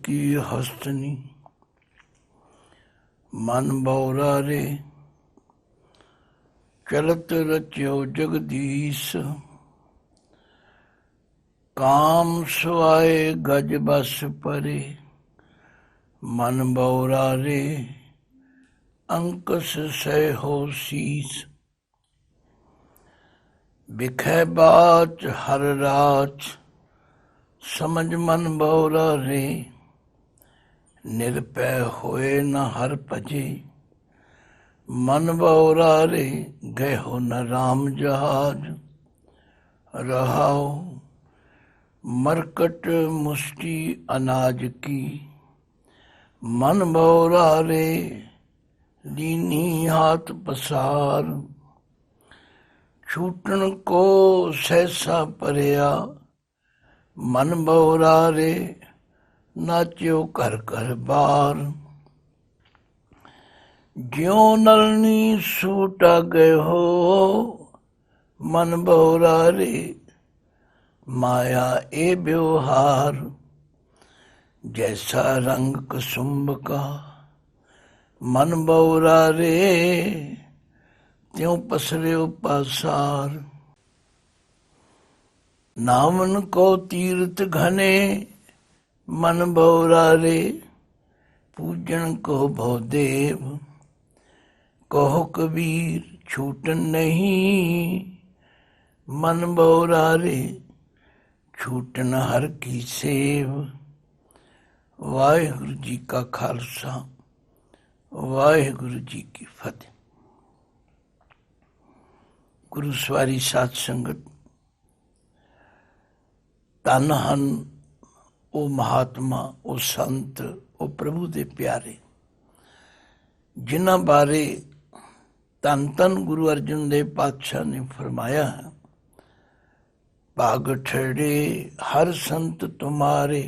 की हस्तनी मन बौरा रे। चलत रच्यो जगदीश काम सुआए गज बस परे। मन बौरा रे अंकस सह हो शीस। बिखै बाच हर राच समझ मन बौरा रे। निरपै होए न हर भजे मन बौरा रे। गहो न राम जहाज रहाओ मरकट मुष्टि अनाज की। मन बौरा रे दीनी हाथ पसार। छूटन को सहसा परया मन बौरा रे। नाच्यो कर कर बार। ज्यों नलनी सूटा गए हो मन बौरा रे। माया ए व्यवहार जैसा रंग कुसुम्ब का। मन बौरा रे त्यों पसरे पासार। नामन को तीर्थ घने मन बौरा रे। पूजन को भवदेव कहो कबीर छूटन नहीं। मन बौरा रे छूटन हर की सेव। वाहिगुरु जी का खालसा वाहिगुरु जी की फतेह। गुरु सवारी साध संगत धन हन ਉਹ ਮਹਾਤਮਾ, ਉਹ ਸੰਤ, ਉਹ ਪ੍ਰਭੂ ਦੇ ਪਿਆਰੇ ਜਿਨ੍ਹਾਂ ਬਾਰੇ ਧੰਨ ਧੰਨ ਗੁਰੂ ਅਰਜਨ ਦੇਵ ਪਾਤਸ਼ਾਹ ਨੇ ਫਰਮਾਇਆ ਹੈ, ਭਾਗ ਠੜੇ ਹਰ ਸੰਤ ਤੁਮਾਰੇ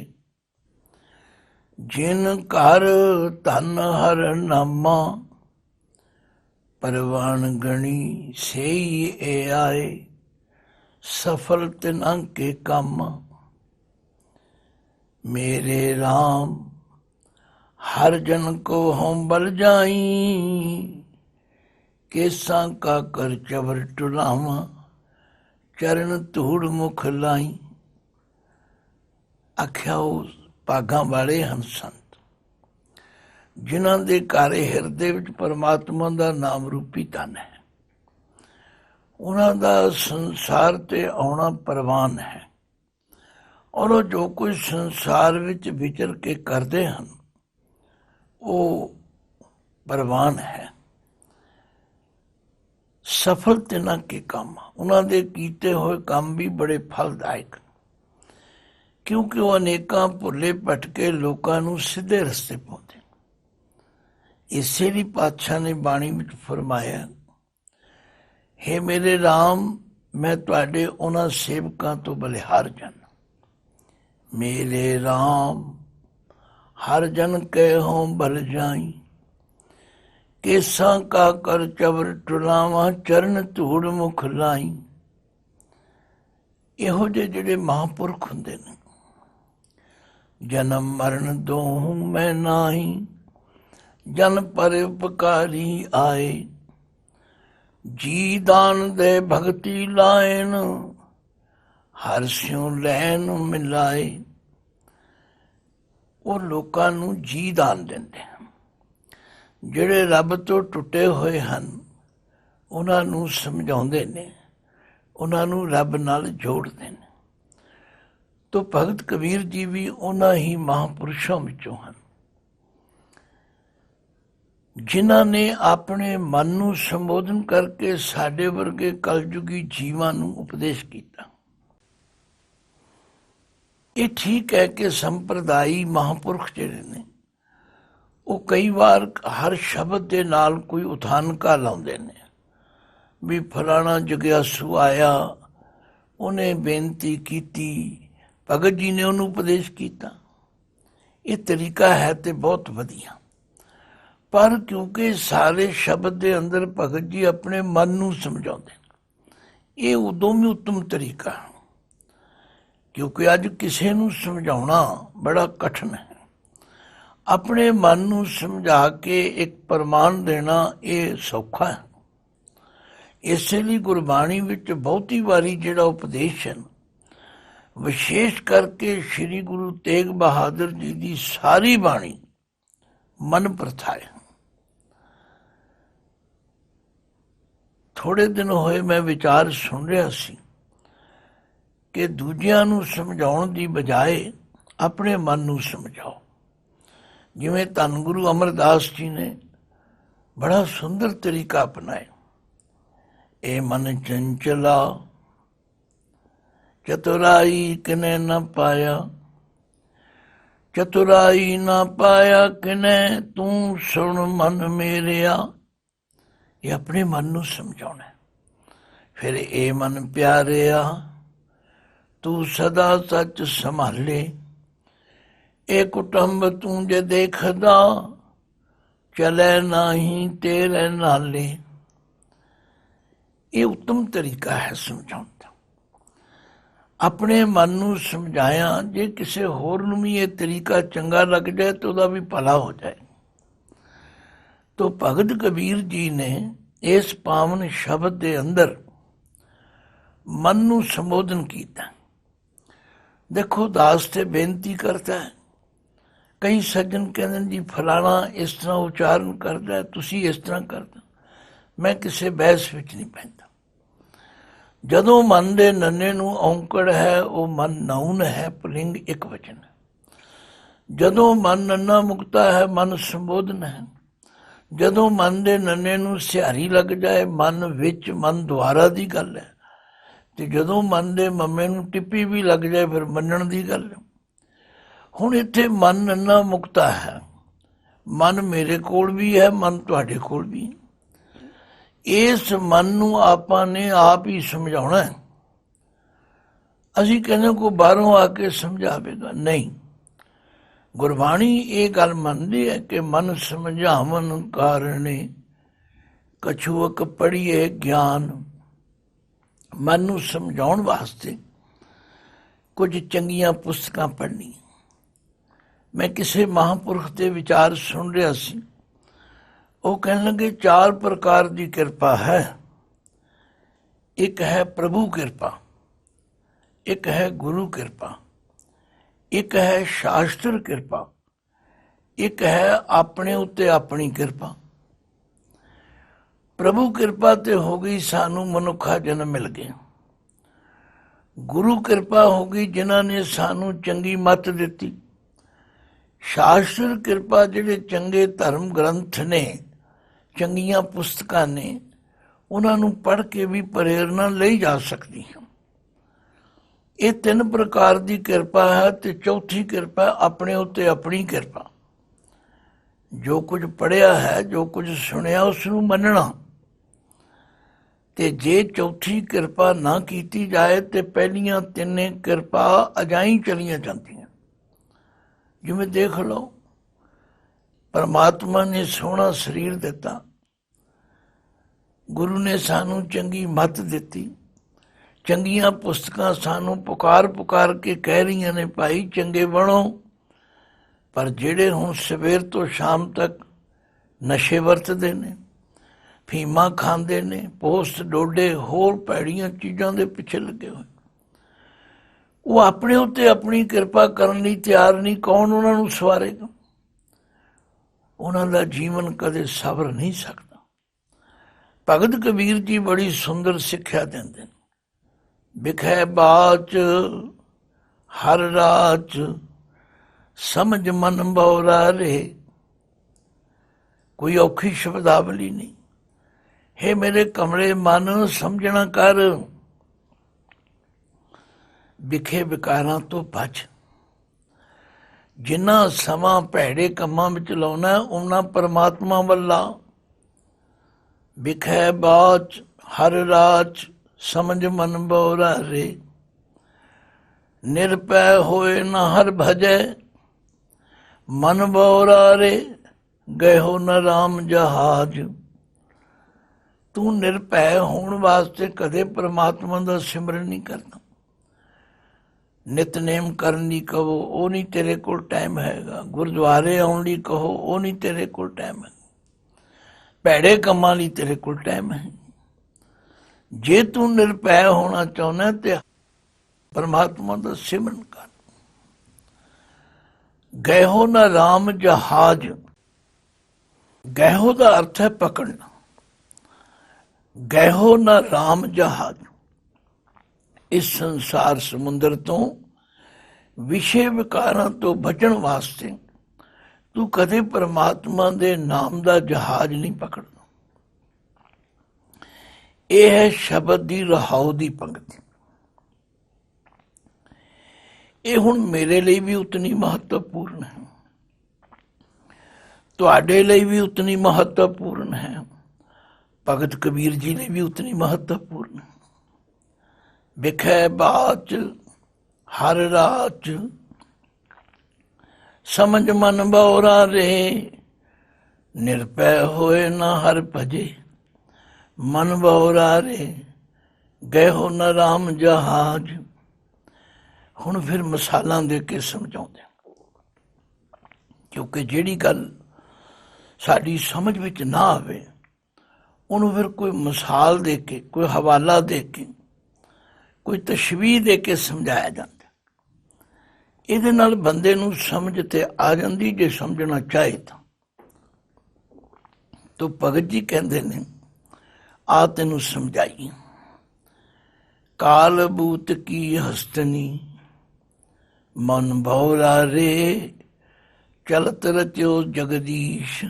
ਜਿਨ ਘਰ ਧਨ ਹਰ ਨਾਮਾ। ਪਰਵਾਨ ਗਣੀ ਸੇਈ ਏ ਆਏ ਸਫਲ ਤਿਨਾਂ ਕੇ ਕੰਮ। मेरे राम हर जन को हों बल जाई। केसा का कर चवर टुलावा चरण धूड़ मुख लाई। आख्या भागां वाले हन संत जिन्हां दे घरे हिरदे विच परमात्मा दा नाम रूपी धन है। उन्हां दा संसार ते आउणा परवान है और वो जो कुछ संसार विच विचर के करते हैं वो परवान है। सफल तिन्हां के काम उन्हां दे कीते हुए काम भी बड़े फलदायक क्योंकि वो अनेकां भुले भटके लोकां नूं सीधे रस्ते पाउंदे। इसे लिए पातशाह ने बाणी विच फरमाया, हे मेरे राम मैं तुहाडे उन्हां सेवकां तो बलिहार जाना। मेरे राम हर जन के हों बल जाई। केसा का कर चवर टुलावा चरण धूड़ मुख लाई। इहो जे जिहड़े महापुरख हुंदे ने जन्म मरण दोहूं मैं नाही। जन पर उपकारी आए जी दान दे भगति लायन। हर स्यों लैन मिलाए। ਉਹ ਲੋਕਾਂ ਨੂੰ ਜੀ ਦਾਨ ਦਿੰਦੇ ਹਨ। ਜਿਹੜੇ ਰੱਬ ਤੋਂ ਟੁੱਟੇ ਹੋਏ ਹਨ ਉਹਨਾਂ ਨੂੰ ਸਮਝਾਉਂਦੇ ਨੇ, ਉਹਨਾਂ ਨੂੰ ਰੱਬ ਨਾਲ ਜੋੜਦੇ ਨੇ। ਤੋ ਭਗਤ ਕਬੀਰ ਜੀ ਵੀ ਉਹਨਾਂ ਹੀ ਮਹਾਂਪੁਰਸ਼ਾਂ ਵਿੱਚੋਂ ਹਨ ਜਿਨ੍ਹਾਂ ਨੇ ਆਪਣੇ ਮਨ ਨੂੰ ਸੰਬੋਧਨ ਕਰਕੇ ਸਾਡੇ ਵਰਗੇ ਕਲਯੁਗੀ ਜੀਵਾਂ ਨੂੰ ਉਪਦੇਸ਼ ਕੀਤਾ। ਇਹ ਠੀਕ ਹੈ ਕਿ ਸੰਪਰਦਾਈ ਮਹਾਂਪੁਰਖ ਜਿਹੜੇ ਨੇ ਉਹ ਕਈ ਵਾਰ ਹਰ ਸ਼ਬਦ ਦੇ ਨਾਲ ਕੋਈ ਉਥਾਨਕਾ ਲਾਉਂਦੇ ਨੇ ਵੀ ਫਲਾਣਾ ਜਗਿਆਸੂ ਆਇਆ, ਉਹਨੇ ਬੇਨਤੀ ਕੀਤੀ, ਭਗਤ ਜੀ ਨੇ ਉਹਨੂੰ ਉਪਦੇਸ਼ ਕੀਤਾ। ਇਹ ਤਰੀਕਾ ਹੈ ਤੇ ਬਹੁਤ ਵਧੀਆ, ਪਰ ਕਿਉਂਕਿ ਸਾਰੇ ਸ਼ਬਦ ਦੇ ਅੰਦਰ ਭਗਤ ਜੀ ਆਪਣੇ ਮਨ ਨੂੰ ਸਮਝਾਉਂਦੇ ਨੇ, ਇਹ ਉਦੋਂ ਵੀ ਉੱਤਮ ਤਰੀਕਾ ਹੈ। ਕਿਉਂਕਿ ਅੱਜ ਕਿਸੇ ਨੂੰ ਸਮਝਾਉਣਾ ਬੜਾ ਕਠਿਨ ਹੈ। ਆਪਣੇ ਮਨ ਨੂੰ ਸਮਝਾ ਕੇ ਇੱਕ ਪ੍ਰਮਾਣ ਦੇਣਾ ਇਹ ਸੌਖਾ ਹੈ। ਇਸੇ ਲਈ ਗੁਰਬਾਣੀ ਵਿੱਚ ਬਹੁਤੀ ਵਾਰੀ ਜਿਹੜਾ ਉਪਦੇਸ਼ ਹੈ, ਵਿਸ਼ੇਸ਼ ਕਰਕੇ ਸ੍ਰੀ ਗੁਰੂ ਤੇਗ ਬਹਾਦਰ ਜੀ ਦੀ ਸਾਰੀ ਬਾਣੀ ਮਨ ਪ੍ਰਥਾਏ। ਥੋੜੇ ਦਿਨ ਹੋਏ ਮੈਂ ਵਿਚਾਰ ਸੁਣ ਰਿਹਾ ਸੀ ਕਿ ਦੂਜਿਆਂ ਨੂੰ ਸਮਝਾਉਣ ਦੀ ਬਜਾਏ ਆਪਣੇ ਮਨ ਨੂੰ ਸਮਝਾਓ। ਜਿਵੇਂ ਧੰਨ ਗੁਰੂ ਅਮਰਦਾਸ ਜੀ ਨੇ ਬੜਾ ਸੁੰਦਰ ਤਰੀਕਾ ਅਪਣਾਇਆ। ਇਹ ਮਨ ਚੰਚਲਾ ਚਤੁਰਾਈ ਕਿਨੇ ਨਾ ਪਾਇਆ, ਚਤੁਰਾਈ ਨਾ ਪਾਇਆ ਕਿਨੇ, ਤੂੰ ਸੁਣ ਮਨ ਮੇਰਿਆ। ਇਹ ਆਪਣੇ ਮਨ ਨੂੰ ਸਮਝਾਉਣਾ। ਫਿਰ ਇਹ ਮਨ ਪਿਆਰਿਆ ਤੂੰ ਸਦਾ ਸੱਚ ਸੰਭਾਲੇ, ਇਹ ਕੁਟੁੰਬ ਤੂੰ ਜੇ ਦੇਖਦਾ ਚਲੇ ਨਹੀਂ ਤੇਰੇ ਨਾਲੇ। ਇਹ ਉੱਤਮ ਤਰੀਕਾ ਹੈ ਸਮਝਾਉਣ ਦਾ। ਆਪਣੇ ਮਨ ਨੂੰ ਸਮਝਾਇਆ, ਜੇ ਕਿਸੇ ਹੋਰ ਨੂੰ ਵੀ ਇਹ ਤਰੀਕਾ ਚੰਗਾ ਲੱਗ ਜਾਏ ਤਾਂ ਉਹਦਾ ਵੀ ਭਲਾ ਹੋ ਜਾਏ। ਤੋ ਭਗਤ ਕਬੀਰ ਜੀ ਨੇ ਇਸ ਪਾਵਨ ਸ਼ਬਦ ਦੇ ਅੰਦਰ ਮਨ ਨੂੰ ਸੰਬੋਧਨ ਕੀਤਾ। ਦੇਖੋ, ਦਾਸ ਤੇ ਬੇਨਤੀ ਕਰਦਾ ਹੈ। ਕਈ ਸੱਜਣ ਕਹਿੰਦੇ ਜੀ ਫਲਾਣਾ ਇਸ ਤਰ੍ਹਾਂ ਉਚਾਰਨ ਕਰਦਾ, ਤੁਸੀਂ ਇਸ ਤਰ੍ਹਾਂ ਕਰਦਾ। ਮੈਂ ਕਿਸੇ ਬਹਿਸ ਵਿੱਚ ਨਹੀਂ ਪੈਂਦਾ। ਜਦੋਂ ਮਨ ਦੇ ਨੰਨੇ ਨੂੰ ਔਂਕੜ ਹੈ, ਉਹ ਮਨ ਨਾਉਨ ਹੈ, ਪੁਲਿੰਗ ਇੱਕ ਵਚਨ ਹੈ। ਜਦੋਂ ਮਨ ਨੰਨਾ ਮੁਕਤਾ ਹੈ, ਮਨ ਸੰਬੋਧਨ ਹੈ। ਜਦੋਂ ਮਨ ਦੇ ਨੰਨੇ ਨੂੰ ਸਿਹਾਰੀ ਲੱਗ ਜਾਏ, ਮਨ ਵਿੱਚ, ਮਨ ਦੁਆਰਾ ਦੀ ਗੱਲ ਹੈ। ਤੇ ਜਦੋਂ ਮਨ ਦੇ ਮੰਮੇ ਨੂੰ ਟਿੱਪੀ ਵੀ ਲੱਗ ਜਾਏ, ਫਿਰ ਮੰਨਣ ਦੀ ਗੱਲ ਹੈ। ਹੁਣ ਇੱਥੇ ਮਨ ਨੰਨਾ ਮੁਕਤਾ ਹੈ। ਮਨ ਮੇਰੇ ਕੋਲ ਵੀ ਹੈ, ਮਨ ਤੁਹਾਡੇ ਕੋਲ ਵੀ ਹੈ। ਇਸ ਮਨ ਨੂੰ ਆਪਾਂ ਨੇ ਆਪ ਹੀ ਸਮਝਾਉਣਾ ਹੈ। ਅਸੀਂ ਕਹਿੰਦੇ ਕੋਈ ਬਾਹਰੋਂ ਆ ਕੇ ਸਮਝਾਵੇਗਾ, ਨਹੀਂ। ਗੁਰਬਾਣੀ ਇਹ ਗੱਲ ਮੰਨਦੀ ਹੈ ਕਿ ਮਨ ਸਮਝਾਵਨ ਕਾਰਣੇ ਕਛੂਕ ਪੜ੍ਹੀਏ ਗਿਆਨ। ਮਨ ਨੂੰ ਸਮਝਾਉਣ ਵਾਸਤੇ ਕੁਝ ਚੰਗੀਆਂ ਪੁਸਤਕਾਂ ਪੜ੍ਹਨੀਆਂ। ਮੈਂ ਕਿਸੇ ਮਹਾਂਪੁਰਖ ਦੇ ਵਿਚਾਰ ਸੁਣ ਰਿਹਾ ਸੀ। ਉਹ ਕਹਿਣ ਲੱਗੇ 4 ਪ੍ਰਕਾਰ ਦੀ ਕਿਰਪਾ ਹੈ। ਇੱਕ ਹੈ ਪ੍ਰਭੂ ਕਿਰਪਾ, ਇੱਕ ਹੈ ਗੁਰੂ ਕਿਰਪਾ, ਇੱਕ ਹੈ ਸ਼ਾਸਤਰ ਕਿਰਪਾ, ਇੱਕ ਹੈ ਆਪਣੇ ਉੱਤੇ ਆਪਣੀ ਕਿਰਪਾ। ਪ੍ਰਭੂ ਕਿਰਪਾ ਤੇ ਹੋ ਗਈ, ਸਾਨੂੰ ਮਨੁੱਖਾ ਜਨਮ ਮਿਲ ਗਿਆ। ਗੁਰੂ ਕਿਰਪਾ ਹੋ ਗਈ, ਜਿਨ੍ਹਾਂ ਨੇ ਸਾਨੂੰ ਚੰਗੀ ਮੱਤ ਦਿੱਤੀ। ਸ਼ਾਸਤਰ ਕਿਰਪਾ, ਜਿਹੜੇ ਚੰਗੇ ਧਰਮ ਗ੍ਰੰਥ ਨੇ, ਚੰਗੀਆਂ ਪੁਸਤਕਾਂ ਨੇ, ਉਹਨਾਂ ਨੂੰ ਪੜ੍ਹ ਕੇ ਵੀ ਪ੍ਰੇਰਨਾ ਲਈ ਜਾ ਸਕਦੀ ਹੈ। ਇਹ 3 ਪ੍ਰਕਾਰ ਦੀ ਕਿਰਪਾ ਹੈ। ਤੇ ਚੌਥੀ ਕਿਰਪਾ ਆਪਣੇ ਉੱਤੇ ਆਪਣੀ ਕਿਰਪਾ। ਜੋ ਕੁਝ ਪੜ੍ਹਿਆ ਹੈ, ਜੋ ਕੁਝ ਸੁਣਿਆ, ਉਸ ਨੂੰ ਮੰਨਣਾ। ਤੇ ਜੇ ਚੌਥੀ ਕਿਰਪਾ ਨਾ ਕੀਤੀ ਜਾਏ ਤੇ ਪਹਿਲੀਆਂ 3 ਕਿਰਪਾ ਅਜਾਈਂ ਚਲੀਆਂ ਜਾਂਦੀਆਂ। ਜਿਵੇਂ ਦੇਖ ਲਓ, ਪਰਮਾਤਮਾ ਨੇ ਸੋਹਣਾ ਸਰੀਰ ਦਿੱਤਾ, ਗੁਰੂ ਨੇ ਸਾਨੂੰ ਚੰਗੀ ਮੱਤ ਦਿੱਤੀ, ਚੰਗੀਆਂ ਪੁਸਤਕਾਂ ਸਾਨੂੰ ਪੁਕਾਰ ਪੁਕਾਰ ਕੇ ਕਹਿ ਰਹੀਆਂ ਨੇ ਭਾਈ ਚੰਗੇ ਬਣੋ। ਪਰ ਜਿਹੜੇ ਹੁਣ ਸਵੇਰ ਤੋਂ ਸ਼ਾਮ ਤੱਕ ਨਸ਼ੇ ਵਰਤਦੇ ਨੇ, ਫੀਮਾਂ ਖਾਂਦੇ ਨੇ, ਪੋਸਟ ਡੋਡੇ, ਹੋਰ ਭੈੜੀਆਂ ਚੀਜ਼ਾਂ ਦੇ ਪਿੱਛੇ ਲੱਗੇ ਹੋਏ, ਉਹ ਆਪਣੇ ਉੱਤੇ ਆਪਣੀ ਕਿਰਪਾ ਕਰਨ ਲਈ ਤਿਆਰ ਨਹੀਂ। ਕੌਣ ਉਹਨਾਂ ਨੂੰ ਸਵਾਰੇਗਾ? ਉਹਨਾਂ ਦਾ ਜੀਵਨ ਕਦੇ ਸਵਰ ਨਹੀਂ ਸਕਦਾ। ਭਗਤ ਕਬੀਰ ਜੀ ਬੜੀ ਸੁੰਦਰ ਸਿੱਖਿਆ ਦਿੰਦੇ ਨੇ। ਵਿਖੇ ਬਾਚ ਹਰ ਰਾਚ, ਸਮਝ ਮਨ ਬਉਰਾ ਰੇ। ਕੋਈ ਔਖੀ ਸ਼ਬਦਾਵਲੀ ਨਹੀਂ। ਹੇ ਮੇਰੇ ਕਮਲੇ ਮਨ, ਸਮਝਣਾ ਕਰ। ਵਿਖੇ ਵਿਕਾਰਾਂ ਤੋਂ ਬਚ। ਜਿੰਨਾ ਸਮਾਂ ਭੈੜੇ ਕੰਮਾਂ ਵਿੱਚ ਲਾਉਣਾ, ਉਹਨਾਂ ਪਰਮਾਤਮਾ ਵੱਲਾ। ਵਿਖੇ ਬਾਚ ਹਰ ਰਾਚ, ਸਮਝ ਮਨ ਬਉਰਾ ਰੇ। ਨਿਰਭੈ ਹੋਏ ਨਾ ਹਰ ਭਜੈ, ਮਨ ਬਉਰਾ ਰੇ। ਗਇਓ ਨ ਰਾਮ ਜਹਾਜ। ਤੂੰ ਨਿਰਭੈ ਹੋਣ ਵਾਸਤੇ ਕਦੇ ਪਰਮਾਤਮਾ ਦਾ ਸਿਮਰਨ ਨਹੀਂ ਕਰਦਾ। ਨਿਤਨੇਮ ਕਰਨ ਲਈ ਕਹੋ, ਉਹ ਨਹੀਂ ਤੇਰੇ ਕੋਲ ਟਾਈਮ ਹੈਗਾ। ਗੁਰਦੁਆਰੇ ਆਉਣ ਲਈ ਕਹੋ, ਉਹ ਨਹੀਂ ਤੇਰੇ ਕੋਲ ਟਾਈਮ ਹੈ। ਭੈੜੇ ਕੰਮਾਂ ਲਈ ਤੇਰੇ ਕੋਲ ਟਾਈਮ ਹੈ। ਜੇ ਤੂੰ ਨਿਰਭੈ ਹੋਣਾ ਚਾਹੁੰਦਾ ਤੇ ਪਰਮਾਤਮਾ ਦਾ ਸਿਮਰਨ ਕਰ। ਗਹਿਓ ਨਾ ਰਾਮ ਜਹਾਜ। ਗਹਿਓ ਦਾ ਅਰਥ ਹੈ ਪਕੜਨਾ। ਗਹਿਓ ਨਾ ਰਾਮ ਜਹਾਜ। ਇਸ ਸੰਸਾਰ ਸਮੁੰਦਰ ਤੋਂ ਵਿਸ਼ੇ ਵਿਕਾਰਾਂ ਤੋਂ ਬਚਣ ਵਾਸਤੇ ਤੂੰ ਕਦੇ ਪਰਮਾਤਮਾ ਦੇ ਨਾਮ ਦਾ ਜਹਾਜ਼ ਨਹੀਂ ਪਕੜਨਾ। ਇਹ ਹੈ ਸ਼ਬਦ ਦੀ ਰਹਾਉ ਦੀ ਪੰਕਤੀ। ਇਹ ਹੁਣ ਮੇਰੇ ਲਈ ਵੀ ਉਤਨੀ ਮਹੱਤਵਪੂਰਨ ਹੈ, ਤੁਹਾਡੇ ਲਈ ਵੀ ਉਤਨੀ ਮਹੱਤਵਪੂਰਨ ਹੈ, ਭਗਤ ਕਬੀਰ ਜੀ ਲਈ ਵੀ ਉਤਨੀ ਮਹੱਤਵਪੂਰਨ ਹੈ। ਵਿਖੇ ਬਾਚ ਹਰ ਰਾਚ, ਸਮਝ ਮਨ ਬਉਰਾ ਰੇ, ਨਿਰਭੈ ਹੋਏ ਨਾ ਹਰ ਭਜੇ, ਮਨ ਬਉਰਾ ਰੇ, ਗਇਓ ਨਾ ਰਾਮ ਜਹਾਜ। ਹੁਣ ਫਿਰ ਮਿਸਾਲਾਂ ਦੇ ਕੇ ਸਮਝਾਉਂਦੇ, ਕਿਉਂਕਿ ਜਿਹੜੀ ਗੱਲ ਸਾਡੀ ਸਮਝ ਵਿੱਚ ਨਾ ਆਵੇ ਉਹਨੂੰ ਫਿਰ ਕੋਈ ਮਿਸਾਲ ਦੇ ਕੇ, ਕੋਈ ਹਵਾਲਾ ਦੇ ਕੇ, ਕੋਈ ਤਸ਼ਬੀਹ ਦੇ ਕੇ ਸਮਝਾਇਆ ਜਾਂਦਾ। ਇਹਦੇ ਨਾਲ ਬੰਦੇ ਨੂੰ ਸਮਝ ਤੇ ਆ ਜਾਂਦੀ, ਜੇ ਸਮਝਣਾ ਚਾਹੇ ਤਾਂ। ਤੋ ਭਗਤ ਜੀ ਕਹਿੰਦੇ ਨੇ, ਆ ਤੈਨੂੰ ਸਮਝਾਈ। ਕਾਲ ਬੂਤ ਕੀ ਹਸਤਨੀ, ਮਨ ਭਉਰਾ ਰੇ, ਚਲਤ ਰਚਿਓ ਜਗਦੀਸ਼।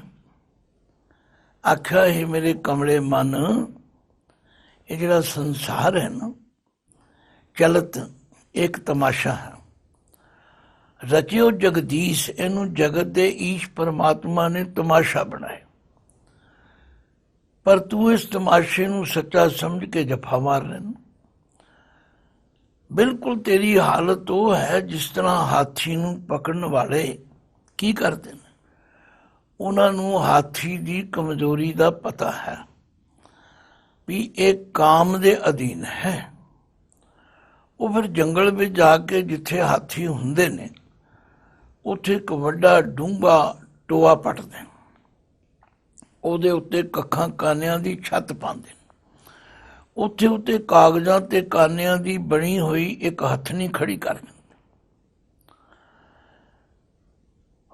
ਆਖਿਆ ਹੈ ਮੇਰੇ ਕਮਲੇ ਮਨ, ਇਹ ਜਿਹੜਾ ਸੰਸਾਰ ਹੈ ਨਾ, ਚਲਤ ਇੱਕ ਤਮਾਸ਼ਾ ਹੈ। ਰਚਿਓ ਜਗਦੀਸ਼, ਇਹਨੂੰ ਜਗਤ ਦੇ ਈਸ਼ ਪਰਮਾਤਮਾ ਨੇ ਤਮਾਸ਼ਾ ਬਣਾਇਆ। ਪਰ ਤੂੰ ਇਸ ਤਮਾਸ਼ੇ ਨੂੰ ਸੱਚਾ ਸਮਝ ਕੇ ਜਫਾ ਮਾਰ ਲੈਣਾ। ਬਿਲਕੁਲ ਤੇਰੀ ਹਾਲਤ ਉਹ ਹੈ ਜਿਸ ਤਰ੍ਹਾਂ ਹਾਥੀ ਨੂੰ ਪਕੜਨ ਵਾਲੇ ਕੀ ਕਰਦੇ ਨੇ, ਉਹਨਾਂ ਨੂੰ ਹਾਥੀ ਦੀ ਕਮਜ਼ੋਰੀ ਦਾ ਪਤਾ ਹੈ ਵੀ ਇਹ ਕਾਮ ਦੇ ਅਧੀਨ ਹੈ। ਉਹ ਫਿਰ ਜੰਗਲ ਵਿੱਚ ਜਾ ਕੇ ਜਿੱਥੇ ਹਾਥੀ ਹੁੰਦੇ ਨੇ ਉੱਥੇ ਇੱਕ ਵੱਡਾ ਡੂੰਘਾ ਟੋਆ ਪੱਟਦੇ, ਉਹਦੇ ਉੱਤੇ ਕੱਖਾਂ ਕਾਨਿਆਂ ਦੀ ਛੱਤ ਪਾਉਂਦੇ, ਉੱਥੇ ਉੱਤੇ ਕਾਗਜ਼ਾਂ ਤੇ ਕਾਨਿਆਂ ਦੀ ਬਣੀ ਹੋਈ ਇੱਕ ਹੱਥਣੀ ਖੜੀ ਕਰ ਦਿੰਦੇ।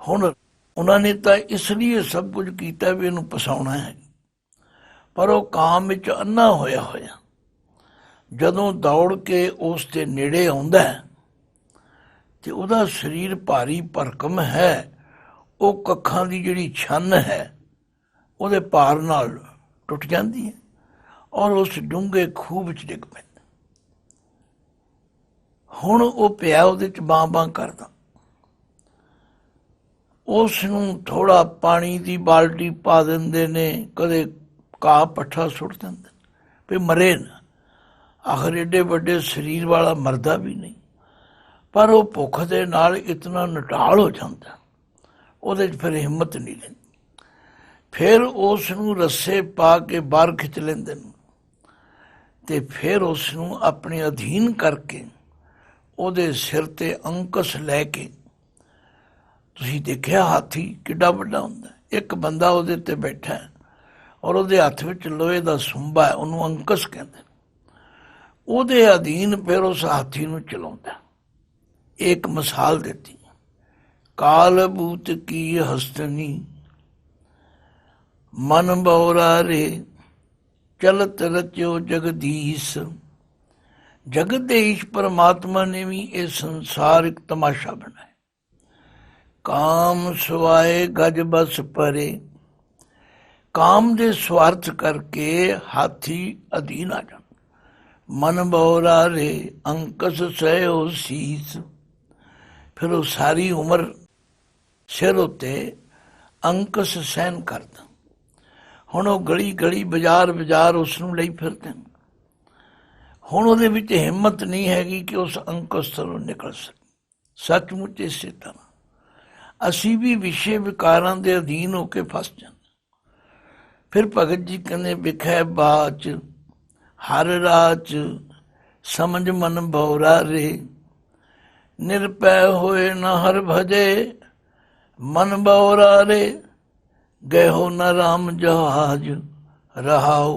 ਹੁਣ ਉਹਨਾਂ ਨੇ ਤਾਂ ਇਸ ਲਈ ਸਭ ਕੁਝ ਕੀਤਾ ਵੀ ਇਹਨੂੰ ਫਸਾਉਣਾ ਹੈ, ਪਰ ਉਹ ਕਾਮ ਵਿੱਚ ਅੰਨਾ ਹੋਇਆ ਹੋਇਆ ਜਦੋਂ ਦੌੜ ਕੇ ਉਸ ਦੇ ਨੇੜੇ ਆਉਂਦਾ ਤੇ ਉਹਦਾ ਸਰੀਰ ਭਾਰੀ ਭਰਕਮ ਹੈ, ਉਹ ਕੱਖਾਂ ਦੀ ਜਿਹੜੀ ਛੰਨ ਹੈ ਉਹਦੇ ਭਾਰ ਨਾਲ ਟੁੱਟ ਜਾਂਦੀ ਹੈ ਔਰ ਉਸ ਡੂੰਘੇ ਖੂਹ ਵਿੱਚ ਡਿੱਗ ਪੈਂਦਾ। ਹੁਣ ਉਹ ਪਿਆ ਉਹਦੇ 'ਚ ਬਾਂ ਕਰਦਾ, ਉਸ ਨੂੰ ਥੋੜਾ ਪਾਣੀ ਦੀ ਬਾਲਟੀ ਪਾ ਦਿੰਦੇ ਨੇ, ਕਦੇ ਘਾਹ ਪੱਠਾ ਸੁੱਟ ਦਿੰਦੇ ਵੀ ਮਰੇ ਨਾ। ਆਖਰ ਏਡੇ ਵੱਡੇ ਸਰੀਰ ਵਾਲਾ ਮਰਦਾ ਵੀ ਨਹੀਂ, ਪਰ ਉਹ ਭੁੱਖ ਦੇ ਨਾਲ ਇਤਨਾ ਨਟਾਲ ਹੋ ਜਾਂਦਾ, ਉਹਦੇ 'ਚ ਫਿਰ ਹਿੰਮਤ ਨਹੀਂ ਲੈਂਦੀ। ਫਿਰ ਉਸ ਨੂੰ ਰੱਸੇ ਪਾ ਕੇ ਬਾਹਰ ਖਿੱਚ ਲੈਂਦੇ ਨੇ ਤੇ ਫਿਰ ਉਸ ਨੂੰ ਆਪਣੇ ਅਧੀਨ ਕਰਕੇ ਉਹਦੇ ਸਿਰ ਤੇ ਅੰਕਸ ਲੈ ਕੇ, ਤੁਸੀਂ ਦੇਖਿਆ ਹਾਥੀ ਕਿੱਡਾ ਵੱਡਾ ਹੁੰਦਾ, ਇੱਕ ਬੰਦਾ ਉਹਦੇ ਤੇ ਬੈਠਾ ਔਰ ਉਹਦੇ ਹੱਥ ਵਿੱਚ ਲੋਹੇ ਦਾ ਸੁੰਬਾ ਹੈ, ਉਹਨੂੰ ਅੰਕਸ ਕਹਿੰਦੇ, ਉਹਦੇ ਅਧੀਨ ਫਿਰ ਉਸ ਹਾਥੀ ਨੂੰ ਚਲਾਉਂਦਾ। ਇੱਕ ਮਿਸਾਲ ਦਿੱਤੀ, ਕਾਲ ਬੂਤ ਕੀ ਹਸਤਨੀ, ਮਨ ਬਉਰਾ ਰੇ, ਚਲਤ ਰਚਿਓ ਜਗਦੀਸ਼। ਜਗਤ ਦੇ ਈਸ਼ ਪਰਮਾਤਮਾ ਨੇ ਵੀ ਇਹ ਸੰਸਾਰ ਇੱਕ ਤਮਾਸ਼ਾ ਬਣਾਇਆ। ਕਾਮ ਸਵਾਏ ਗਜ ਬਸ ਪਰੇ, ਕਾਮ ਦੇ ਸਵਾਰਥ ਕਰਕੇ ਹਾਥੀ ਅਧੀਨ ਆ ਜਾਂਦਾ। ਮਨ ਬਉਰਾ ਰੇ, ਅੰਕਸ ਸਹਿਓ ਸੀਸ। ਫਿਰ ਉਹ ਸਾਰੀ ਉਮਰ ਸਿਰ ਉੱਤੇ ਅੰਕਸ ਸਹਿਨ ਕਰਦਾ। ਹੁਣ ਉਹ ਗਲੀ ਗਲੀ ਬਾਜ਼ਾਰ ਉਸ ਨੂੰ ਲਈ ਫਿਰਦੇ ਨੇ। ਹੁਣ ਉਹਦੇ ਵਿੱਚ ਹਿੰਮਤ ਨਹੀਂ ਹੈਗੀ ਕਿ ਉਸ ਅੰਕੁਸ਼ ਤੋਂ ਨਿਕਲ ਸਕੇ। ਸੱਚਮੁੱਚ ਇਸੇ ਤਰ੍ਹਾਂ ਅਸੀਂ ਵੀ ਵਿਸ਼ੇ ਵਿਕਾਰਾਂ ਦੇ ਅਧੀਨ ਹੋ ਕੇ ਫਸ ਜਾਂਦੇ। ਫਿਰ ਭਗਤ ਜੀ ਕਹਿੰਦੇ ਵਿਖੇ ਬਾਚ ਹਰ ਰਾਚ, ਸਮਝ ਮਨ ਬਉਰਾ ਰੇ, निरपै होए न हर भजे, मन बौरारे गहो न राम जहाज रहाओ।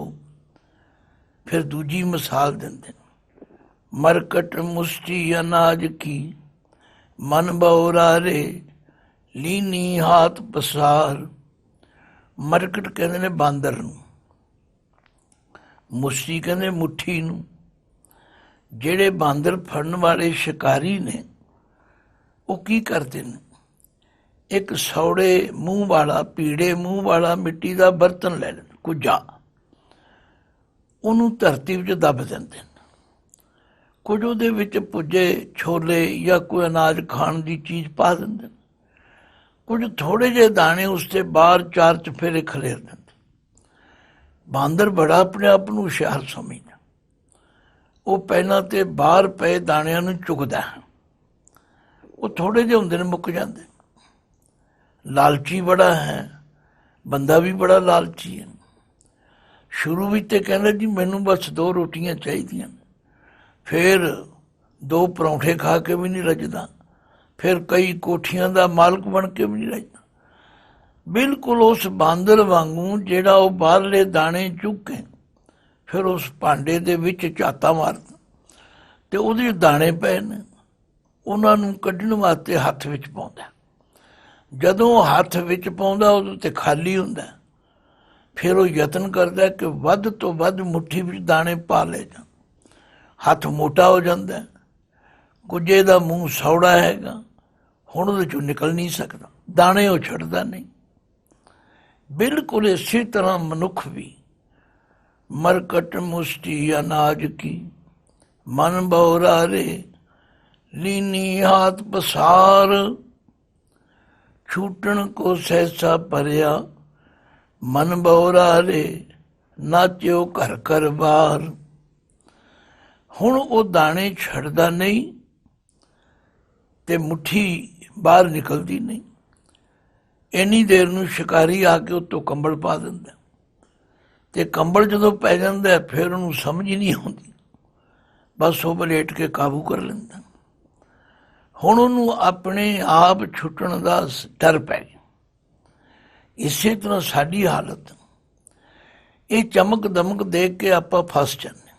फिर दूजी मिसाल दिंदे, मरकट मुष्टि अनाज की, मन बौरारे लीनी हाथ पसार। ਮਰਕਟ ਕਹਿੰਦੇ ਨੇ ਬਾਂਦਰ ਨੂੰ, ਮੁਸ਼ਟੀ ਕਹਿੰਦੇ ਮੁੱਠੀ ਨੂੰ। ਜਿਹੜੇ ਬਾਂਦਰ ਫੜਨ ਵਾਲੇ ਸ਼ਿਕਾਰੀ ਨੇ ਉਹ ਕੀ ਕਰਦੇ ਨੇ, ਇੱਕ ਸੌੜੇ ਮੂੰਹ ਵਾਲਾ, ਪੀੜੇ ਮੂੰਹ ਵਾਲਾ ਮਿੱਟੀ ਦਾ ਬਰਤਨ ਲੈ ਲੈਣ, ਕੁੱਜਾ, ਉਹਨੂੰ ਧਰਤੀ ਵਿੱਚ ਦੱਬ ਦਿੰਦੇ ਨੇ। ਕੁਝ ਉਹਦੇ ਵਿੱਚ ਪੁੱਜੇ ਛੋਲੇ ਜਾਂ ਕੋਈ ਅਨਾਜ ਖਾਣ ਦੀ ਚੀਜ਼ ਪਾ ਦਿੰਦੇ ਨੇ, ਕੁਝ ਥੋੜੇ ਜਿਹੇ ਦਾਣੇ ਉਸ ਤੇ ਬਾਹਰ ਚਾਰ ਚਫੇਰੇ ਖਲੇਰ ਦਿੰਦੇ। ਬਾਂਦਰ ਬੜਾ ਆਪਣੇ ਆਪ ਨੂੰ ਹੁਸ਼ਿਆਰ ਸਮਝਦਾ, ਉਹ ਪਹਿਲਾਂ ਤੇ ਬਾਹਰ ਪਏ ਦਾਣਿਆਂ ਨੂੰ ਚੁਗਦਾ ਹੈ। ਉਹ ਥੋੜੇ ਜਿਹੇ ਹੁੰਦੇ ਨੇ, ਮੁੱਕ ਜਾਂਦੇ। ਲਾਲਚੀ ਬੜਾ ਹੈ, ਬੰਦਾ ਵੀ ਬੜਾ ਲਾਲਚੀ ਹੈ। ਸ਼ੁਰੂ ਵਿੱਚ ਤੇ ਕਹਿੰਦਾ ਜੀ ਮੈਨੂੰ ਬਸ 2 ਰੋਟੀਆਂ ਚਾਹੀਦੀਆਂ, ਫਿਰ 2 ਪਰੌਂਠੇ ਖਾ ਕੇ ਵੀ ਨਹੀਂ ਰੱਜਦਾ, ਫਿਰ ਕਈ ਕੋਠੀਆਂ ਦਾ ਮਾਲਕ ਬਣ ਕੇ ਵੀ ਨਹੀਂ ਰੱਜਦਾ। ਬਿਲਕੁਲ ਉਸ ਬਾਂਦਰ ਵਾਂਗੂ ਜਿਹੜਾ ਉਹ ਬਾਹਰਲੇ ਦਾਣੇ ਚੁੱਕ ਕੇ ਫਿਰ ਉਸ ਭਾਂਡੇ ਦੇ ਵਿੱਚ ਝਾਤਾ ਮਾਰਦਾ ਤੇ ਉਹਦੇ ਦਾਣੇ ਪਏ ਨੇ, ਉਹਨਾਂ ਨੂੰ ਕੱਢਣ ਵਾਸਤੇ ਹੱਥ ਵਿੱਚ ਪਾਉਂਦਾ। ਜਦੋਂ ਹੱਥ ਵਿੱਚ ਪਾਉਂਦਾ ਉਦੋਂ ਤੇ ਖਾਲੀ ਹੁੰਦਾ, ਫਿਰ ਉਹ ਯਤਨ ਕਰਦਾ ਕਿ ਵੱਧ ਤੋਂ ਵੱਧ ਮੁੱਠੀ ਵਿੱਚ ਦਾਣੇ ਪਾ ਲੈ ਜਾਣ। ਹੱਥ ਮੋਟਾ ਹੋ ਜਾਂਦਾ, ਕੁੱਜੇ ਦਾ ਮੂੰਹ ਸੌੜਾ ਹੈਗਾ, ਹੁਣ ਉਹਦੇ ਚੋਂ ਨਿਕਲ ਨਹੀਂ ਸਕਦਾ, ਦਾਣੇ ਉਹ ਛੱਡਦਾ ਨਹੀਂ। ਬਿਲਕੁਲ ਇਸੇ ਤਰ੍ਹਾਂ ਮਨੁੱਖ ਵੀ, ਮਰਕਟ ਮੁਸ਼ਟੀ ਅਨਾਜ ਕੀ, ਮਨ ਬੌਰਾਰੇ ਲੀਨੀ ਹਾਥ ਪਸਾਰ। ਛੂਟਣ ਕੋ ਸਹਿਸਾ ਭਰਿਆ, ਮਨ ਬੌਰਾਰੇ ਨਾਚਿਓ ਘਰ ਘਰ ਬਾਰ। ਹੁਣ ਉਹ ਦਾਣੇ ਛੱਡਦਾ ਨਹੀਂ ਤੇ ਮੁੱਠੀ ਬਾਹਰ ਨਿਕਲਦੀ ਨਹੀਂ। ਇੰਨੀ ਦੇਰ ਨੂੰ ਸ਼ਿਕਾਰੀ ਆ ਕੇ ਉੱਤੋਂ ਕੰਬਲ ਪਾ ਦਿੰਦਾ, ਤੇ ਕੰਬਲ ਜਦੋਂ ਪੈ ਜਾਂਦਾ ਫਿਰ ਉਹਨੂੰ ਸਮਝ ਹੀ ਨਹੀਂ ਆਉਂਦੀ, ਬਸ ਉਹ ਬਲੇਟ ਕੇ ਕਾਬੂ ਕਰ ਲੈਂਦਾ। ਹੁਣ ਉਹਨੂੰ ਆਪਣੇ ਆਪ ਛੁੱਟਣ ਦਾ ਡਰ ਪੈ ਗਿਆ। ਇਸੇ ਤਰ੍ਹਾਂ ਸਾਡੀ ਹਾਲਤ, ਇਹ ਚਮਕ ਦਮਕ ਦੇਖ ਕੇ ਆਪਾਂ ਫਸ ਜਾਂਦੇ।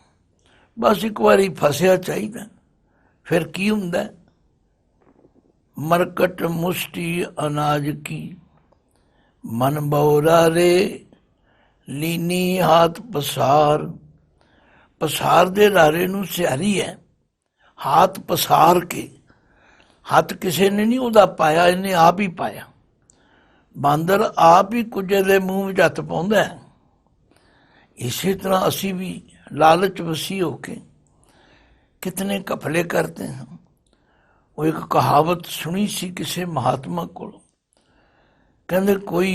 ਬਸ ਇੱਕ ਵਾਰੀ ਫਸਿਆ ਚਾਹੀਦਾ, ਫਿਰ ਕੀ ਹੁੰਦਾ, ਮਰਕਟ ਮੁਸ਼ਟੀ ਅਨਾਜ ਕੀ, ਮਨ ਬੌਰਾਰੇ ਲੀਨੀ ਹਾਥ ਪਸਾਰ। ਪਸਾਰ ਦੇ ਰਾਰੇ ਨੂੰ ਸਿਆਰੀ ਹੈ, ਹਾਥ ਪਸਾਰ ਕੇ। ਹੱਥ ਕਿਸੇ ਨੇ ਨਹੀਂ ਉਹਦਾ ਪਾਇਆ, ਇਹਨੇ ਆਪ ਹੀ ਪਾਇਆ। ਬਾਂਦਰ ਆਪ ਹੀ ਕੁੱਜੇ ਦੇ ਮੂੰਹ ਵਿੱਚ ਹੱਥ ਪਾਉਂਦਾ ਹੈ। ਇਸੇ ਤਰ੍ਹਾਂ ਅਸੀਂ ਵੀ ਲਾਲਚ ਵਸੀ ਹੋ ਕੇ ਕਿਤਨੇ ਘਪਲੇ ਕਰਦੇ ਹਾਂ। ਉਹ ਇੱਕ ਕਹਾਵਤ ਸੁਣੀ ਸੀ ਕਿਸੇ ਮਹਾਤਮਾ ਕੋਲੋਂ, ਕਹਿੰਦੇ ਕੋਈ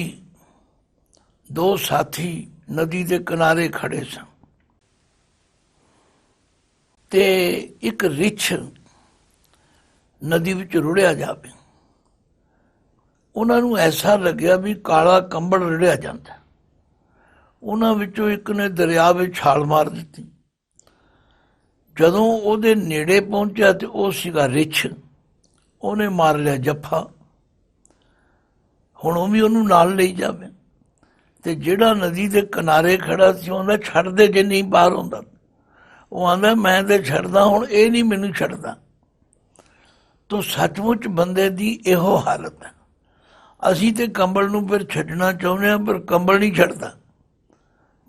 2 ਸਾਥੀ ਨਦੀ ਦੇ ਕਿਨਾਰੇ ਖੜੇ ਸਨ ਤੇ ਇੱਕ ਰਿੱਛ ਨਦੀ ਵਿੱਚ ਰੁੜਿਆ ਜਾਵੇ। ਉਹਨਾਂ ਨੂੰ ਐਸਾ ਲੱਗਿਆ ਵੀ ਕਾਲਾ ਕੰਬਲ ਰੁੜਿਆ ਜਾਂਦਾ। ਉਹਨਾਂ ਵਿੱਚੋਂ ਇੱਕ ਨੇ ਦਰਿਆ ਵਿੱਚ ਛਾਲ ਮਾਰ ਦਿੱਤੀ। ਜਦੋਂ ਉਹਦੇ ਨੇੜੇ ਪਹੁੰਚਿਆ ਤੇ ਉਹ ਸੀਗਾ ਰਿੱਛ, ਉਹਨੇ ਮਾਰ ਲਿਆ ਜੱਫਾ। ਹੁਣ ਉਹ ਵੀ ਉਹਨੂੰ ਨਾਲ ਲਈ ਜਾਵੇ, ਤੇ ਜਿਹੜਾ ਨਦੀ ਦੇ ਕਿਨਾਰੇ ਖੜਾ ਸੀ ਉਹਦਾ ਛੱਡਦੇ ਜੇ ਨਹੀਂ ਬਾਹਰ ਆਉਂਦਾ। ਉਹ ਆਂਦਾ ਮੈਂ ਤੇ ਛੱਡਦਾ, ਹੁਣ ਇਹ ਨਹੀਂ ਮੈਨੂੰ ਛੱਡਦਾ। ਤੋ ਸੱਚਮੁੱਚ ਬੰਦੇ ਦੀ ਇਹੋ ਹਾਲਤ ਹੈ। ਅਸੀਂ ਤੇ ਕੰਬਲ ਨੂੰ ਫਿਰ ਛੱਡਣਾ ਚਾਹੁੰਦੇ ਹਾਂ, ਪਰ ਕੰਬਲ ਨਹੀਂ ਛੱਡਦਾ।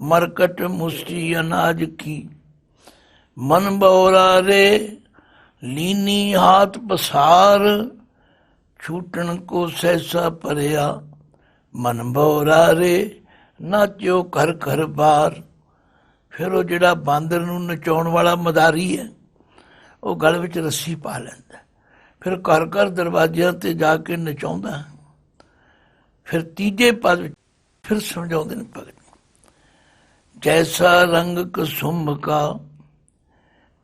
ਮਰਕਟ ਮੁਸ਼ਟੀ ਅਨਾਜ ਕੀ, ਮਨ ਬੌਰਾਰੇ ਲੀਨੀ ਹਾਥ ਪਸਾਰ। ਛੂਟਣ ਕੋ ਸਹਿਸਾ ਭਰਿਆ, ਮਨ ਬੌਰਾਰੇ ਨਾਚਿਓ ਘਰ ਘਰ ਬਾਰ। ਫਿਰ ਉਹ ਜਿਹੜਾ ਬਾਂਦਰ ਨੂੰ ਨਚਾਉਣ ਵਾਲਾ ਮਦਾਰੀ ਹੈ, ਉਹ ਗਲ ਵਿੱਚ ਰੱਸੀ ਪਾ ਲੈਂਦਾ, ਫਿਰ ਘਰ ਘਰ ਦਰਵਾਜ਼ਿਆਂ ਤੇ ਜਾ ਕੇ ਨਚਾਉਂਦਾ। ਫਿਰ ਤੀਜੇ ਪਦ ਵਿੱਚ ਫਿਰ ਸਮਝਾਉਂਦੇ ਨੇ ਭਗਤ, ਜੈਸਾ ਰੰਗ ਕੁਸੁੰਭ ਕਾ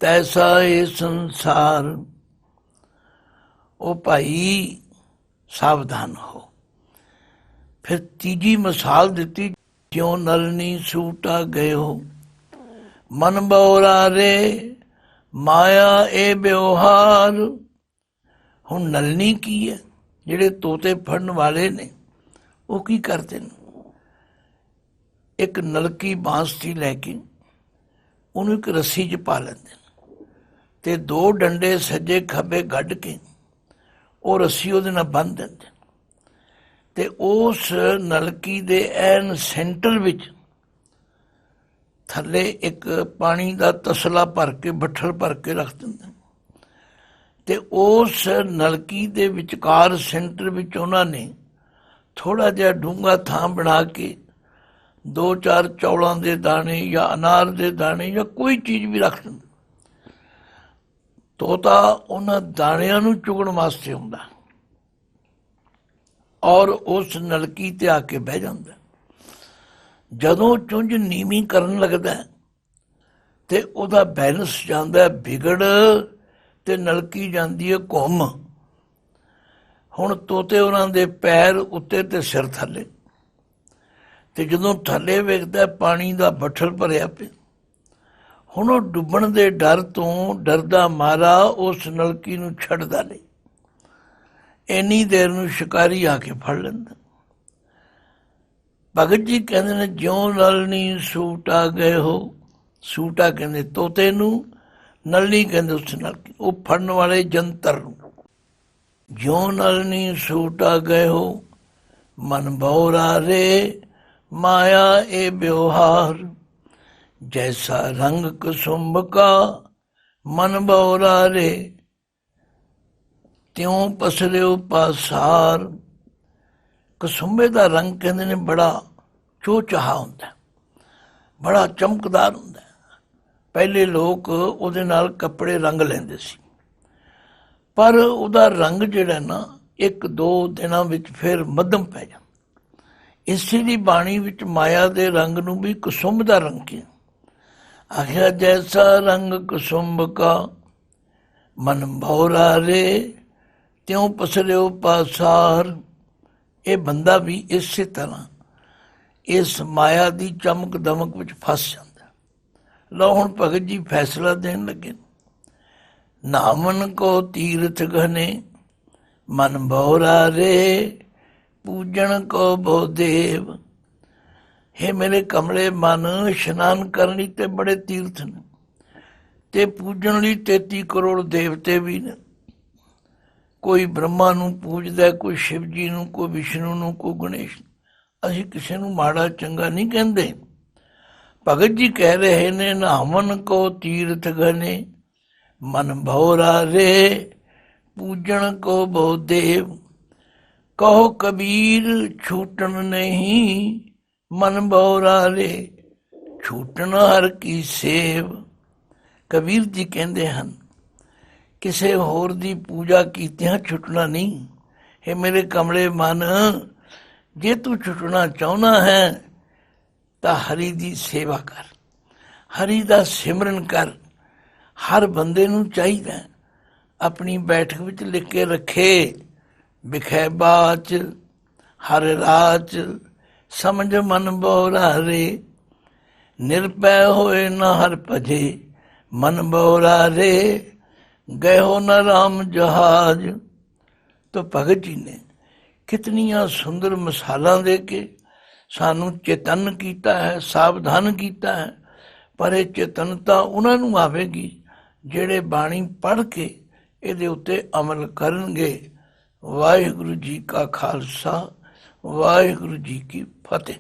ਤੈਸਾ ਇਹ ਸੰਸਾਰ। ਉਹ ਭਾਈ ਸਾਵਧਾਨ ਹੋ। ਫਿਰ ਤੀਜੀ ਮਿਸਾਲ ਦਿੱਤੀ, ਜਿਉਂ ਨਲਨੀ ਸੂਟਾ ਗਇਓ, ਮਨ ਬੌਰਾਰੇ ਮਾਇਆ ਇਹ ਵਿਵਹਾਰ। ਹੁਣ ਨਲਨੀ ਕੀ ਹੈ? ਜਿਹੜੇ ਤੋਤੇ ਫੜਨ ਵਾਲੇ ਨੇ ਉਹ ਕੀ ਕਰਦੇ ਨੇ? ਇੱਕ ਨਲਕੀ ਬਾਂਸ ਦੀ ਲੈ ਕੇ ਉਹਨੂੰ ਇੱਕ ਰੱਸੀ 'ਚ ਪਾ ਲੈਂਦੇ ਨੇ ਤੇ ਦੋ ਡੰਡੇ ਸੱਜੇ ਖੱਬੇ ਗੱਡ ਕੇ ਉਹ ਰੱਸੀ ਉਹਦੇ ਨਾਲ ਬੰਨ੍ਹ ਦਿੰਦੇ ਨੇ ਤੇ ਉਸ ਨਲਕੀ ਦੇ ਐਨ ਸੈਂਟਰ ਵਿੱਚ ਥੱਲੇ ਇੱਕ ਪਾਣੀ ਦਾ ਤਸਲਾ ਭਰ ਕੇ ਬੱਠਲ ਭਰ ਕੇ ਰੱਖ ਦਿੰਦੇ ਤੇ ਉਸ ਨਲਕੀ ਦੇ ਵਿਚਕਾਰ ਸੈਂਟਰ ਵਿੱਚ ਉਹਨਾਂ ਨੇ ਥੋੜ੍ਹਾ ਜਿਹਾ ਡੂੰਘਾ ਥਾਂ ਬਣਾ ਕੇ 2-4 ਚੌਲਾਂ ਦੇ ਦਾਣੇ ਜਾਂ ਅਨਾਰ ਦੇ ਦਾਣੇ ਜਾਂ ਕੋਈ ਚੀਜ਼ ਵੀ ਰੱਖ ਦਿੰਦੇ। ਤੋਤਾ ਉਹਨਾਂ ਦਾਣਿਆਂ ਨੂੰ ਚੁਗਣ ਵਾਸਤੇ ਹੁੰਦਾ ਔਰ ਉਸ ਨਲਕੀ ਤੇ ਆ ਕੇ ਬਹਿ ਜਾਂਦਾ। ਜਦੋਂ ਚੁੰਝ ਨੀਵੀਂ ਕਰਨ ਲੱਗਦਾ ਤੇ ਉਹਦਾ ਬੈਲੈਂਸ ਜਾਂਦਾ ਵਿਗੜ ਤੇ ਨਲਕੀ ਜਾਂਦੀ ਹੈ ਘੁੰਮ। ਹੁਣ ਤੋਤੇ ਉਹਨਾਂ ਦੇ ਪੈਰ ਉੱਤੇ ਤੇ ਸਿਰ ਥੱਲੇ, ਤੇ ਜਦੋਂ ਥੱਲੇ ਵੇਖਦਾ ਪਾਣੀ ਦਾ ਬੱਠਲ ਭਰਿਆ ਪਿਆ। ਹੁਣ ਉਹ ਡੁੱਬਣ ਦੇ ਡਰ ਤੋਂ ਡਰਦਾ ਮਾਰਾ ਉਸ ਨਲਕੀ ਨੂੰ ਛੱਡਦਾ ਨਹੀਂ। ਇੰਨੀ ਦੇਰ ਨੂੰ ਸ਼ਿਕਾਰੀ ਆ ਕੇ ਫੜ ਲੈਂਦਾ। ਭਗਤ ਜੀ ਕਹਿੰਦੇ ਨੇ ਜਿਉਂ ਨਲਨੀ ਸੂਟਾ ਗਏ ਹੋ, ਸੂਟਾ ਕਹਿੰਦੇ ਤੋਤੇ ਨੂੰ, ਨਲਨੀ ਕਹਿੰਦੇ ਉਸ ਨਲਕੀ, ਉਹ ਫੜਨ ਵਾਲੇ ਜੰਤਰ ਨੂੰ। ਜਿਉਂ ਨਲਨੀ ਸੂਟਾ ਗਏ ਹੋ ਮਨ ਬਉਰਾ ਰੇ, ਮਾਇਆ ਇਹ ਵਿਵਹਾਰ, ਜੈਸਾ ਰੰਗ ਕੁਸੁੰਭ ਕਾ ਮਨ ਬਉਰਾ ਰੇ, ਤਿਉਂ ਪਸਰਿਓ ਪਾਸਾਰ। ਕਸੁੰਭੇ ਦਾ ਰੰਗ ਕਹਿੰਦੇ ਨੇ ਬੜਾ ਚੋਚਹਾ ਹੁੰਦਾ, ਬੜਾ ਚਮਕਦਾਰ ਹੁੰਦਾ। ਪਹਿਲੇ ਲੋਕ ਉਹਦੇ ਨਾਲ ਕੱਪੜੇ ਰੰਗ ਲੈਂਦੇ ਸੀ, ਪਰ ਉਹਦਾ ਰੰਗ ਜਿਹੜਾ ਨਾ 1-2 ਦਿਨਾਂ ਵਿੱਚ ਫਿਰ ਮੱਧਮ ਪੈ ਜਾਂਦਾ। ਇਸੇ ਦੀ ਬਾਣੀ ਵਿੱਚ ਮਾਇਆ ਦੇ ਰੰਗ ਨੂੰ ਵੀ ਕੁਸੁੰਭ ਦਾ ਰੰਗ ਕਿਹਾ। ਆਖਿਆ ਜੈਸਾ ਰੰਗ ਕੁਸੁੰਭ ਕਾ ਮਨ ਭਉਰਾ ਰੇ, ਤਿਉਂ ਪਸਰਿਓ ਪਾਸਾਰ। ਇਹ ਬੰਦਾ ਵੀ ਇਸੇ ਤਰ੍ਹਾਂ ਇਸ ਮਾਇਆ ਦੀ ਚਮਕ ਦਮਕ ਵਿੱਚ ਫਸ ਜਾਂਦਾ। ਲਓ ਹੁਣ ਭਗਤ ਜੀ ਫੈਸਲਾ ਦੇਣ ਲੱਗੇ। ਨਾਮਨ ਕੋ ਤੀਰਥ ਘਨੇ ਮਨ ਭਉਰਾ ਰੇ, ਪੂਜਣ ਕੋ ਬਹੁ ਦੇਵ। ਹੇ ਮੇਰੇ ਕਮਲੇ ਮਨ, ਇਸ਼ਨਾਨ ਕਰਨ ਲਈ ਤੇ ਬੜੇ ਤੀਰਥ ਨੇ ਤੇ ਪੂਜਣ ਲਈ 33 ਕਰੋੜ ਦੇਵਤੇ ਵੀ ਨੇ। ਕੋਈ ਬ੍ਰਹਮਾ ਨੂੰ ਪੂਜਦਾ, ਕੋਈ ਸ਼ਿਵ ਜੀ ਨੂੰ, ਕੋਈ ਵਿਸ਼ਨੂੰ ਨੂੰ, ਕੋਈ ਗਣੇਸ਼। ਅਸੀਂ ਕਿਸੇ ਨੂੰ ਮਾੜਾ ਚੰਗਾ ਨਹੀਂ ਕਹਿੰਦੇ। ਭਗਤ ਜੀ ਕਹਿ ਰਹੇ ਨੇ ਨਾਮਨ ਕੋ ਤੀਰਥ ਘਨੇ ਮਨ ਭਉਰਾ ਰੇ, ਪੂਜਣ ਕੋ ਬਹੁ ਦੇਵ। ਕਹੋ ਕਬੀਰ ਛੂਟਣ ਨਹੀਂ ਮਨ ਭਉਰਾ ਰੇ, ਛੂਟਣ ਹਰ ਕੀ ਸੇਵ। ਕਬੀਰ ਜੀ ਕਹਿੰਦੇ ਹਨ ਕਿਸੇ ਹੋਰ ਦੀ ਪੂਜਾ ਕੀਤਿਆਂ ਛੁੱਟਣਾ ਨਹੀਂ। ਇਹ ਮੇਰੇ ਕਮਲੇ ਮਨ, ਜੇ ਤੂੰ ਛੁੱਟਣਾ ਚਾਹੁੰਦਾ ਹੈ ਤਾਂ ਹਰੀ ਦੀ ਸੇਵਾ ਕਰ, ਹਰੀ ਦਾ ਸਿਮਰਨ ਕਰ। ਹਰ ਬੰਦੇ ਨੂੰ ਚਾਹੀਦਾ ਆਪਣੀ ਬੈਠਕ ਵਿੱਚ ਲਿਖ ਕੇ ਰੱਖੇ, ਵਿਖੇ ਬਾਚ ਹਰ ਰਾਚ, ਸਮਝ ਮਨ ਭਉਰਾ ਰੇ, ਨਿਰਭੈ ਹੋਏ ਨਾ ਹਰ ਭਜੇ ਮਨ ਭਉਰਾ ਰੇ, ਗਇਓ ਨ ਰਾਮ ਜਹਾਜ। ਤਾਂ ਭਗਤ ਜੀ ਨੇ ਕਿਤਨੀਆਂ ਸੁੰਦਰ ਮਿਸਾਲਾਂ ਦੇ ਕੇ ਸਾਨੂੰ ਚੇਤਨ ਕੀਤਾ ਹੈ, ਸਾਵਧਾਨ ਕੀਤਾ ਹੈ। ਪਰ ਇਹ ਚੇਤਨਤਾ ਉਹਨਾਂ ਨੂੰ ਆਵੇਗੀ ਜਿਹੜੇ ਬਾਣੀ ਪੜ੍ਹ ਕੇ ਇਹਦੇ ਉੱਤੇ ਅਮਲ ਕਰਨਗੇ। ਵਾਹਿਗੁਰੂ ਜੀ ਕਾ ਖਾਲਸਾ, ਵਾਹਿਗੁਰੂ ਜੀ ਕੀ ਫਤਿਹ।